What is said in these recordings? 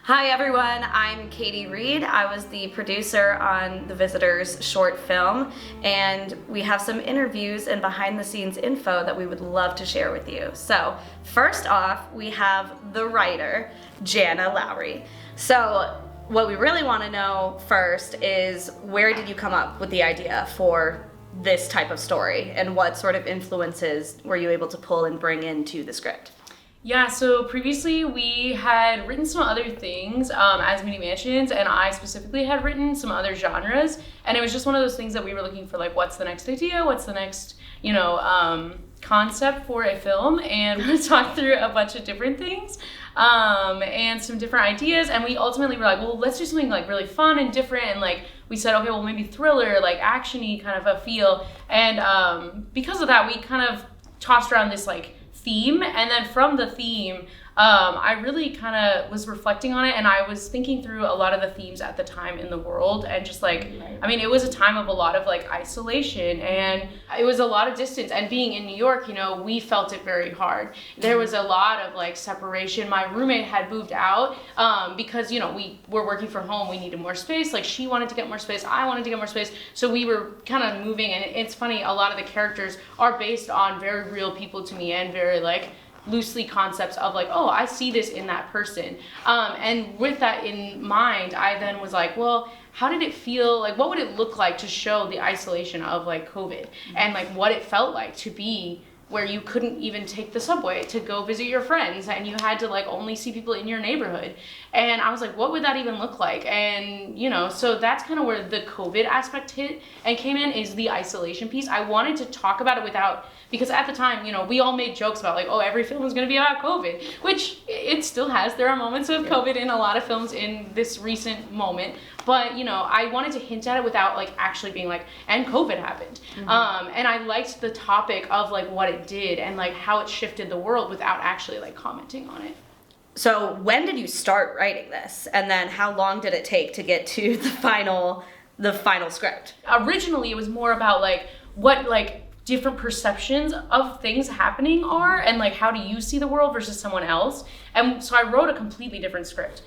Hi everyone, I'm Katie Reid. I was the producer on The Visitors short film, and we have some interviews and behind the scenes info that we would love to share with you. So first off, we have the writer, Jana Lowery. So what we really want to know first is, where did you come up with the idea for this type of story, and what sort of influences were you able to pull and bring into the script? Yeah, so previously we had written some other things, as Mini Mansions, and I specifically had written some other genres, and it was just one of those things that we were looking for, like, what's the next idea, what's the next, concept for a film, and we talked through a bunch of different things, and some different ideas, and we ultimately were like, well, let's do something, like, really fun and different, and, like, we said, okay, well, maybe thriller, like, action-y kind of a feel, and because of that, we kind of tossed around this, like, theme, and then from the theme I really kind of was reflecting on it, and I was thinking through a lot of the themes at the time in the world, and just like, I mean, it was a time of a lot of like isolation, and it was a lot of distance, and being in New York, we felt it very hard. There was a lot of like separation. My roommate had moved out because we were working from home. We needed more space. Like, she wanted to get more space, I wanted to get more space, so we were kind of moving. And it's funny, a lot of the characters are based on very real people to me, and very like loosely concepts of like, oh, I see this in that person. And with that in mind, I then was like, well, how did it feel? Like, what would it look like to show the isolation of like COVID, and like what it felt like to be where you couldn't even take the subway to go visit your friends, and you had to like only see people in your neighborhood. And I was like, what would that even look like? And so that's kind of where the COVID aspect hit and came in, is the isolation piece. I wanted to talk about it without, because at the time, we all made jokes about like, oh, every film is going to be about COVID, which it still has. There are moments of COVID in a lot of films in this recent moment, but I wanted to hint at it without like actually being like, and COVID happened. And I liked the topic of like what it did and like how it shifted the world without actually like commenting on it. So when did you start writing this, and then how long did it take to get to the final script? Originally, it was more about like what like different perceptions of things happening are, and like how do you see the world versus someone else. And so I wrote a completely different script,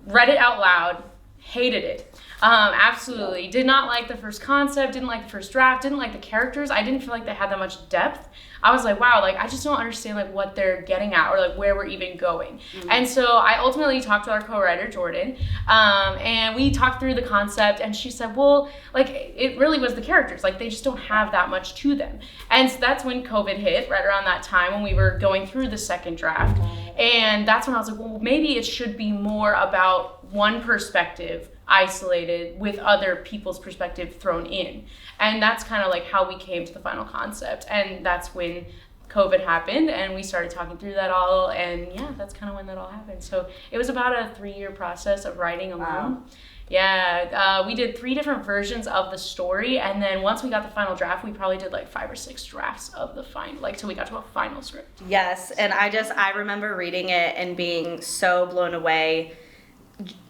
read it out loud, hated it. Absolutely did not like the first concept, didn't like the first draft, didn't like the characters. I didn't feel like they had that much depth. I was like, wow, like I just don't understand like what they're getting at, or like where we're even going. And so I ultimately talked to our co-writer Jordan, and we talked through the concept, and she said, well, like it really was the characters, like they just don't have that much to them. And so that's when COVID hit, right around that time when we were going through the second draft. And that's when I was like, well, maybe it should be more about one perspective isolated with other people's perspective thrown in. And that's kind of like how we came to the final concept. And that's when COVID happened, and we started talking through that all, and yeah, that's kind of when that all happened. So it was about a 3-year process of writing alone. Wow. Yeah, we did 3 different versions of the story, and then once we got the final draft, we probably did like 5 or 6 drafts of the final, like till we got to a final script. Yes, and I remember reading it and being so blown away.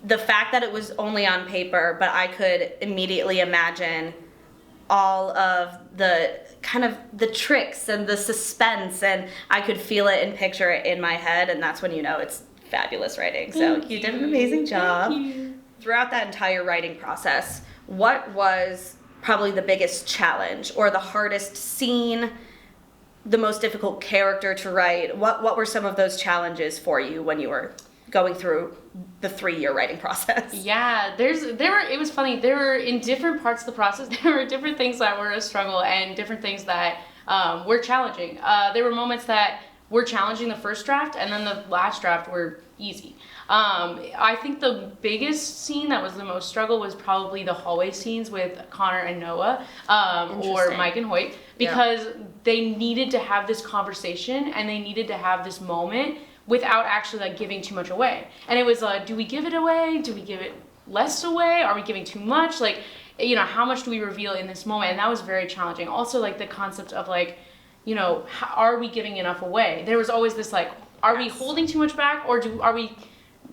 The fact that it was only on paper, but I could immediately imagine all of the kind of the tricks and the suspense, and I could feel it and picture it in my head, and that's when it's fabulous writing. So you did an amazing job. Thank you. Throughout that entire writing process, what was probably the biggest challenge, or the hardest scene, the most difficult character to write? What were some of those challenges for you when you were going through the 3-year writing process? Yeah, it was funny. There were, in different parts of the process, there were different things that were a struggle, and different things that were challenging. There were moments that were challenging the first draft, and then the last draft were easy. I think the biggest scene that was the most struggle was probably the hallway scenes with Connor and Noah, or Mike and Hoyt, because they needed to have this conversation, and they needed to have this moment without actually like giving too much away. And it was do we give it away? Do we give it less away? Are we giving too much? Like, how much do we reveal in this moment? And that was very challenging. Also, like the concept of like, are we giving enough away? There was always this like, are we holding too much back, or are we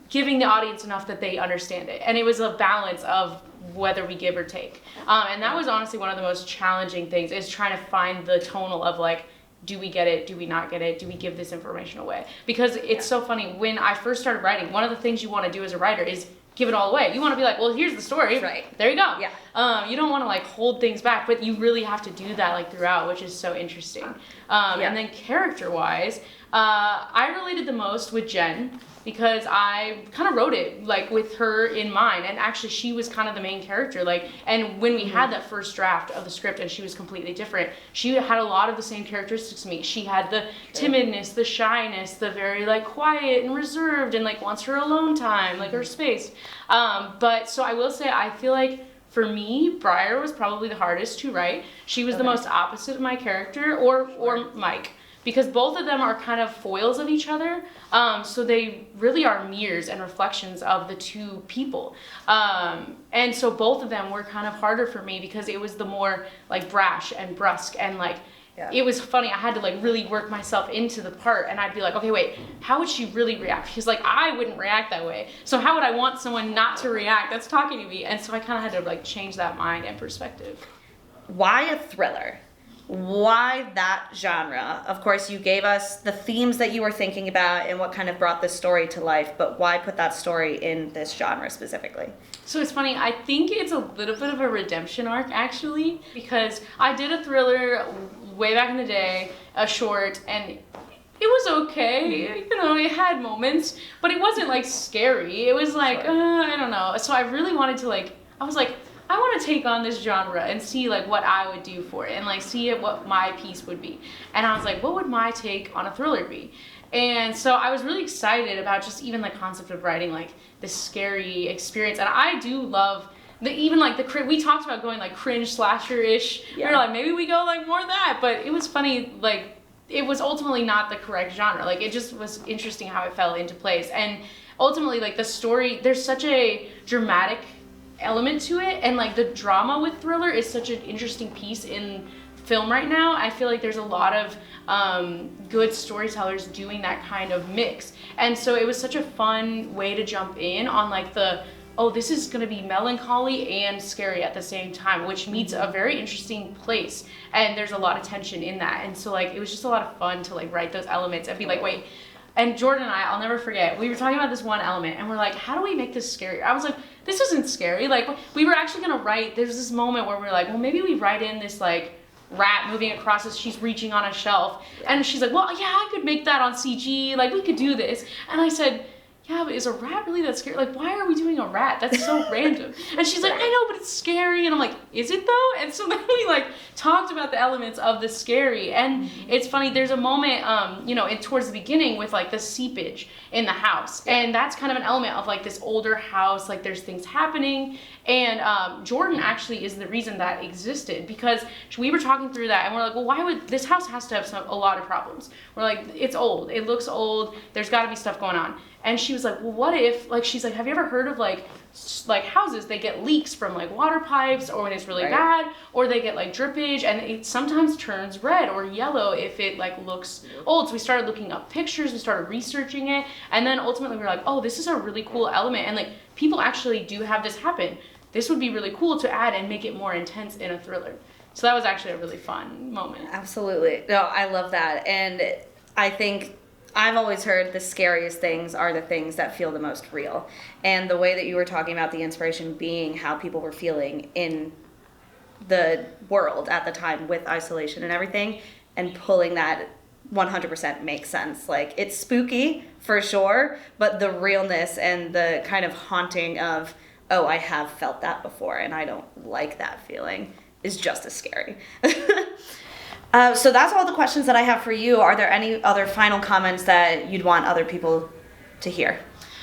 giving the audience enough that they understand it? And it was a balance of whether we give or take. And that was honestly one of the most challenging things, is trying to find the tonal of like, do we get it? Do we not get it? Do we give this information away? Because it's so funny. When I first started writing, one of the things you want to do as a writer is give it all away. You want to be like, well, here's the story. Right. There you go. Yeah. You don't want to like hold things back, but you really have to do that like throughout, which is so interesting. And then character-wise, I related the most with Jen because I kind of wrote it like with her in mind, and actually she was kind of the main character. Like, and when we had that first draft of the script and she was completely different, she had a lot of the same characteristics to me. She had the timidness, the shyness, the very like quiet and reserved and like wants her alone time, like her space. But so I will say, I feel like for me, Briar was probably the hardest to write. She was the most opposite of my character, or Mike, because both of them are kind of foils of each other. So they really are mirrors and reflections of the two people. And so both of them were kind of harder for me because it was the more like brash and brusque and like, it was funny. I had to like really work myself into the part, and I'd be like, okay, wait, how would she really react? Because like I wouldn't react that way. So how would I want someone not to react that's talking to me? And so I kind of had to like change that mind and perspective. Why a thriller? Why that genre? Of course, you gave us the themes that you were thinking about and what kind of brought this story to life, but why put that story in this genre specifically? So it's funny, I think it's a little bit of a redemption arc actually, because I did a thriller way back in the day, a short, and it was okay, you know, it had moments, but it wasn't like scary. It was like, I don't know. So I really wanted to like, I was like, I want to take on this genre and see like what I would do for it and like see what my piece would be. And I was like, what would my take on a thriller be? And so I was really excited about just even the concept of writing like this scary experience. And I do love even like we talked about going like cringe slasher-ish. We were like, maybe we go like more that, but it was funny, like it was ultimately not the correct genre. Like it just was interesting how it fell into place. And ultimately like the story, there's such a dramatic element to it, and like the drama with thriller is such an interesting piece in film right now. I feel like there's a lot of good storytellers doing that kind of mix, and so it was such a fun way to jump in on like this is going to be melancholy and scary at the same time, which meets a very interesting place, and there's a lot of tension in that. And so like it was just a lot of fun to like write those elements and be like, wait. And Jordan and I'll never forget, we were talking about this one element and we're like, how do we make this scary? I was like, this isn't scary. Like we were actually gonna write, there's this moment where we're like, well, maybe we write in this like rat moving across as she's reaching on a shelf. And she's like, well, yeah, I could make that on CG. Like we could do this. And I said, yeah, but is a rat really that scary? Like, why are we doing a rat? That's so random. And she's like, I know, but it's scary. And I'm like, is it though? And so then we like talked about the elements of the scary. And it's funny, there's a moment, towards the beginning with like the seepage in the house. And that's kind of an element of like this older house, like there's things happening. And Jordan actually is the reason that existed, because we were talking through that and we're like, well, why would this house has to have a lot of problems? We're like, it's old, it looks old, there's gotta be stuff going on. And she was like, well, what if, like, she's like, have you ever heard of like houses, they get leaks from like water pipes, or when it's really bad, or they get like drippage, and it sometimes turns red or yellow if it like looks old. So we started looking up pictures, we started researching it, and then ultimately we were like, oh, this is a really cool element, and like people actually do have this happen. This would be really cool to add and make it more intense in a thriller. So that was actually a really fun moment. Absolutely. No, I love that. And I think I've always heard the scariest things are the things that feel the most real. And the way that you were talking about the inspiration being how people were feeling in the world at the time with isolation and everything, and pulling that 100% makes sense. Like, it's spooky for sure, but the realness and the kind of haunting of, oh, I have felt that before and I don't like that feeling, is just as scary. So that's all the questions that I have for you. Are there any other final comments that you'd want other people to hear?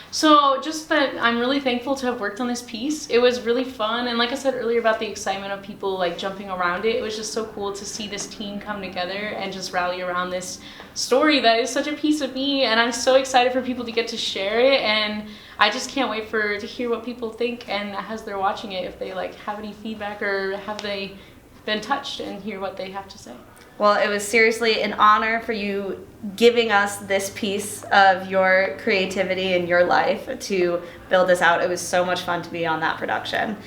So just that I'm really thankful to have worked on this piece. It was really fun, and like I said earlier about the excitement of people like jumping around it, it was just so cool to see this team come together and just rally around this story that is such a piece of me, and I'm so excited for people to get to share it, and I just can't wait to hear what people think, and as they're watching it, if they like have any feedback or have they been touched, and hear what they have to say. Well, it was seriously an honor for you giving us this piece of your creativity in your life to build this out. It was so much fun to be on that production.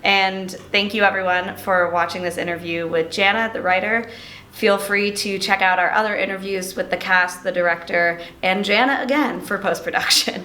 And thank you everyone for watching this interview with Jana, the writer. Feel free to check out our other interviews with the cast, the director, and Jana again for post-production.